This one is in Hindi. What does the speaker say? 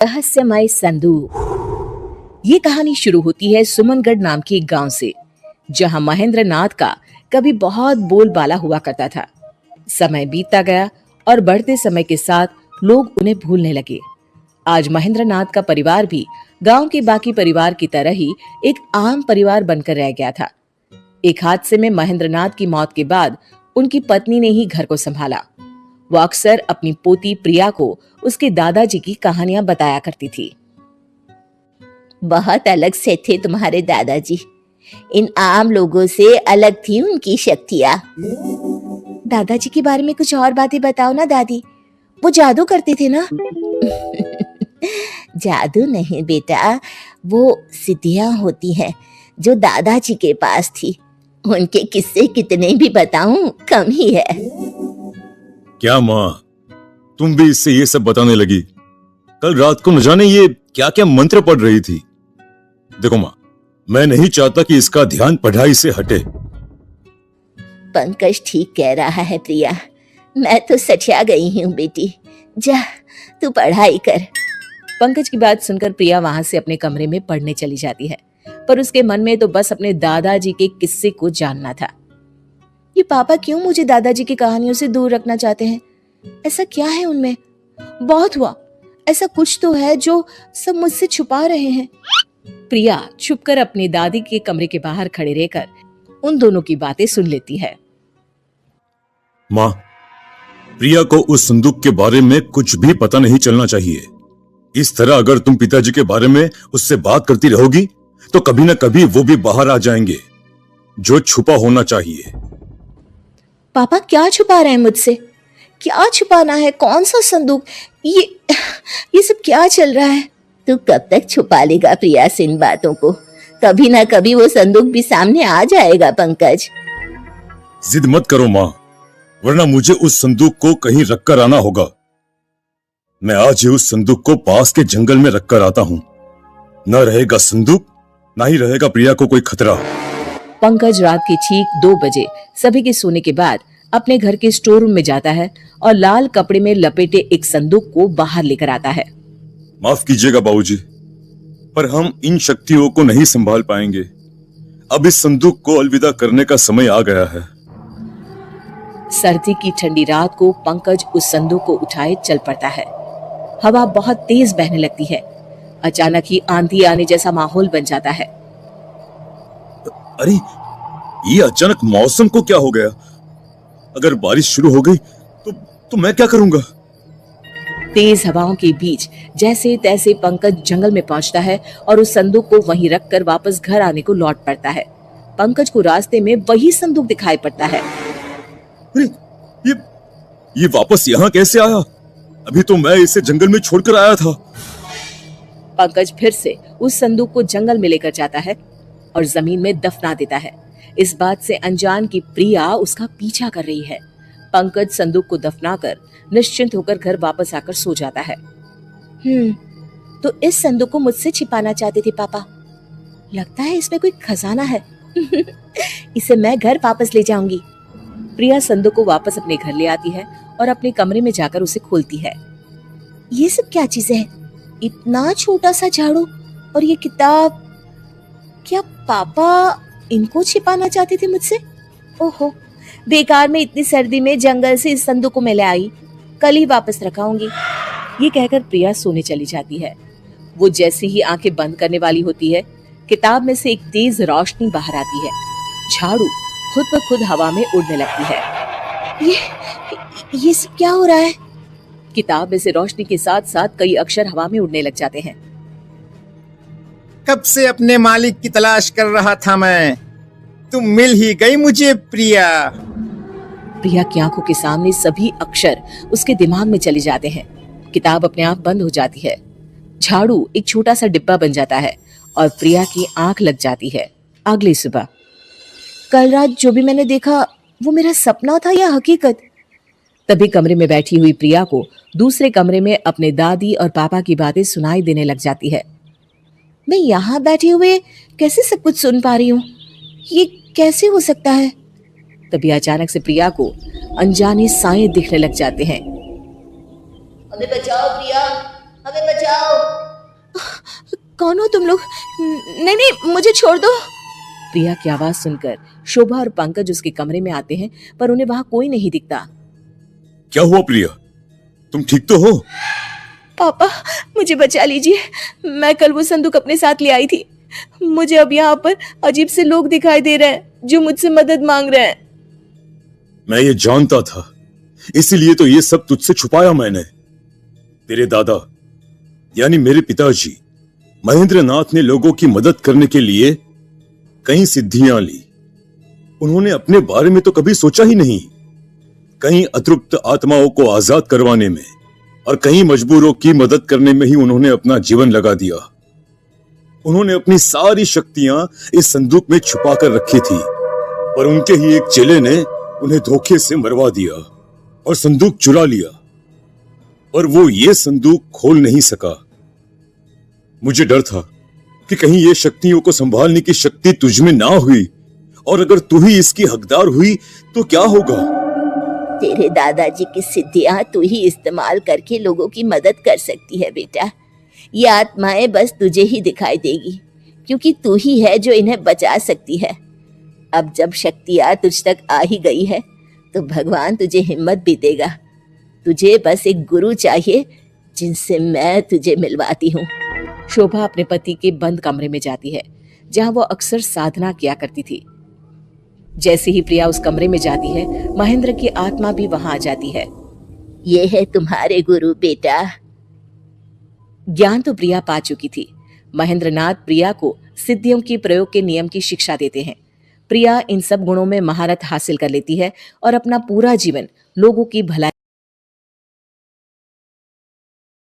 रहस्यमय संदूक। ये कहानी शुरू होती है सुमनगढ़ नाम के एक गांव से, जहां महेंद्र नाथ का कभी बहुत बोलबाला हुआ करता था। समय बीतता गया और बढ़ते समय के साथ लोग उन्हें भूलने लगे। आज महेंद्र नाथ का परिवार भी गांव के बाकी परिवार की तरह ही एक आम परिवार बनकर रह गया था। एक हादसे में महेंद्र नाथ की मौत के बाद उनकी पत्नी ने ही घर को संभाला। वो अक्सर अपनी पोती प्रिया को उसके दादाजी की कहानियां बताया करती थी। बहुत अलग से थे तुम्हारे दादाजी। इन आम लोगों से अलग थी उनकी शक्तियाँ। दादाजी के बारे में कुछ और बातें बताओ ना दादी। वो जादू करते थे ना? जादू नहीं बेटा, वो सिद्धियाँ होती हैं जो दादाजी के पास थी। उनके किस्से कितने भी बताऊं कम ही है। क्या माँ, तुम भी इससे ये सब बताने लगी? कल रात को न जाने ये क्या क्या मंत्र पढ़ रही थी। देखो माँ, मैं नहीं चाहता कि इसका ध्यान पढ़ाई से हटे। पंकज ठीक कह रहा है प्रिया, मैं तो सठिया गई हूँ बेटी। जा तू पढ़ाई कर। पंकज की बात सुनकर प्रिया वहां से अपने कमरे में पढ़ने चली जाती है, पर उसके मन में तो बस अपने दादाजी के किस्से को जानना था। ये पापा क्यों मुझे दादाजी की कहानियों से दूर रखना चाहते हैं? ऐसा क्या है उनमें? बहुत हुआ, ऐसा कुछ तो है जो सब मुझसे छुपा रहे हैं। प्रिया छुपकर अपनी दादी के कमरे के बाहर खड़े रहकर उन दोनों की बातें सुन लेती है। माँ, प्रिया को उस संदूक के बारे में कुछ भी पता नहीं चलना चाहिए। इस तरह अगर तुम पिताजी के बारे में उससे बात करती रहोगी तो कभी ना कभी वो भी बाहर आ जाएंगे। जो छुपा होना चाहिए। पापा क्या छुपा रहे हैं मुझसे? क्या छुपाना है? कौन सा संदूक? ये सब क्या चल रहा है? तू कब तक छुपा लेगा प्रिया से इन बातों को? कभी ना कभी वो संदूक भी सामने आ जाएगा पंकज। जिद मत करो माँ, वरना मुझे उस संदूक को कहीं रखकर आना होगा। मैं आज ही उस संदूक को पास के जंगल में रखकर आता हूँ। न रहेगा संदूक, ना ही रहेगा प्रिया को कोई खतरा। पंकज रात के ठीक 2 बजे सभी के सोने के बाद अपने घर के स्टोर रूम में जाता है और लाल कपड़े में लपेटे एक संदूक को बाहर लेकर आता है। माफ कीजिएगा बाबूजी, पर हम इन शक्तियों को नहीं संभाल पाएंगे। अब इस संदूक को अलविदा करने का समय आ गया है। सर्दी की ठंडी रात को पंकज उस संदूक को उठाए चल पड़ता है। हवा बहुत तेज बहने लगती है। अचानक ही आंधी आने जैसा माहौल बन जाता है। अरे, ये अचानक मौसम को क्या हो गया? अगर बारिश शुरू हो गई तो मैं क्या करूंगा? तेज हवाओं के बीच जैसे तैसे पंकज जंगल में पहुंचता है और उस संदूक को वहीं रखकर वापस घर आने को लौट पड़ता है। पंकज को रास्ते में वही संदूक दिखाई पड़ता है। अरे, ये वापस यहाँ कैसे आया? अभी तो मैं इसे जंगल में छोड़कर आया था। पंकज फिर से उस संदूक को जंगल में लेकर जाता है और जमीन में दफना देता है। इस बात से अनजान की प्रिया उसका पीछा कर रही है। पंकज संदूक को दफनाकर निश्चिंत होकर घर वापस आकर सो जाता है। तो इस संदूक को मुझसे छिपाना चाहते थे पापा। लगता है इसमें कोई खजाना है। इसे मैं घर वापस ले जाऊंगी। प्रिया संदूक को वापस अपने घर ले आती है और अपने कमरे में जाकर उसे खोलती है। ये सब क्या चीजें हैं? इतना छोटा सा झाड़ू और ये किताब। क्या पापा इनको छिपाना चाहते थे मुझसे? ओहो, बेकार में इतनी सर्दी में जंगल से इस संदूक को मैं ले आई। कल ही वापस रखाऊंगी। ये कहकर प्रिया सोने चली जाती है। वो जैसे ही आंखें बंद करने वाली होती है, किताब में से एक तेज रोशनी बाहर आती है। झाड़ू खुद ब खुद हवा में उड़ने लगती है। ये सब क्या हो रहा है? किताब में से रोशनी के साथ साथ कई अक्षर हवा में उड़ने लग जाते हैं। कब से अपने मालिक की तलाश कर रहा था मैं। तुम मिल ही गई मुझे प्रिया। प्रिया की आंखों के सामने सभी अक्षर उसके दिमाग में चले जाते हैं। किताब अपने आप बंद हो जाती है। झाड़ू एक छोटा सा डिब्बा बन जाता है और प्रिया की आंख लग जाती है। अगली सुबह, कल रात जो भी मैंने देखा वो मेरा सपना था या हकीकत? तभी कमरे में बैठी हुई प्रिया को दूसरे कमरे में अपने दादी और पापा की बातें सुनाई देने लग जाती है। मैं यहाँ बैठे हुए कैसे सब कुछ सुन पा रही हूँ? ये कैसे हो सकता है? तभी अचानक से प्रिया को अनजाने साए दिखने लग जाते हैं। हमें बचाओ प्रिया, हमें बचाओ। कौन हो तुम लोग? नहीं नहीं, मुझे छोड़ दो। प्रिया की आवाज सुनकर शोभा और पंकज उसके कमरे में आते हैं, पर उन्हें वहां कोई नहीं दिखता। क्या हुआ प्रिया, तुम ठीक तो हो? पापा, मुझे बचा लीजिए। मैं कल वो संदूक अपने साथ ले आई थी। मुझे अब यहाँ पर अजीब से लोग दिखाई दे रहे हैं जो मुझसे मदद मांग रहे हैं। मैं ये जानता था, इसीलिए तो ये सब तुझसे छुपाया मैंने। तेरे दादा यानी मेरे पिताजी महेंद्र नाथ ने लोगों की मदद करने के लिए कई सिद्धियां ली। उन्होंने अपने बारे में तो कभी सोचा ही नहीं। कई अतृप्त आत्माओं को आजाद करवाने में और कई मजबूरों की मदद करने में ही उन्होंने अपना जीवन लगा दिया। उन्होंने अपनी सारी शक्तियां इस संदूक में छुपा कर रखी थी, पर उनके ही एक चेले ने उन्हें धोखे से मरवा दिया और संदूक चुरा लिया, और वो ये संदूक खोल नहीं सका। मुझे डर था कि कहीं ये शक्तियों को संभालने की शक्ति तुझ में ना हुई, और अगर तू ही इसकी हकदार हुई तो क्या होगा? तेरे दादाजी की सिद्धियां तू ही इस्तेमाल करके लोगों की मदद कर सकती है बेटा। ये आत्माएं बस तुझे ही दिखाई देगी, क्योंकि तू ही है जो इन्हें बचा सकती है। अब जब शक्तियां तुझ तक आ ही गई है तो भगवान तुझे हिम्मत भी देगा। तुझे बस एक गुरु चाहिए जिनसे मैं तुझे मिलवाती हूँ। शोभा अपने पति के बंद कमरे में जाती है, जहां वो अक्सर साधना किया करती थी। जैसे ही प्रिया उस कमरे में जाती है, महेंद्र की आत्मा भी वहां आ जाती है। ये है तुम्हारे गुरु बेटा। ज्ञान तो प्रिया पा चुकी थी। महेंद्र नाथ प्रिया को सिद्धियों के प्रयोग के नियम की शिक्षा देते हैं। प्रिया इन सब गुणों में महारत हासिल कर लेती है और अपना पूरा जीवन लोगों की भलाई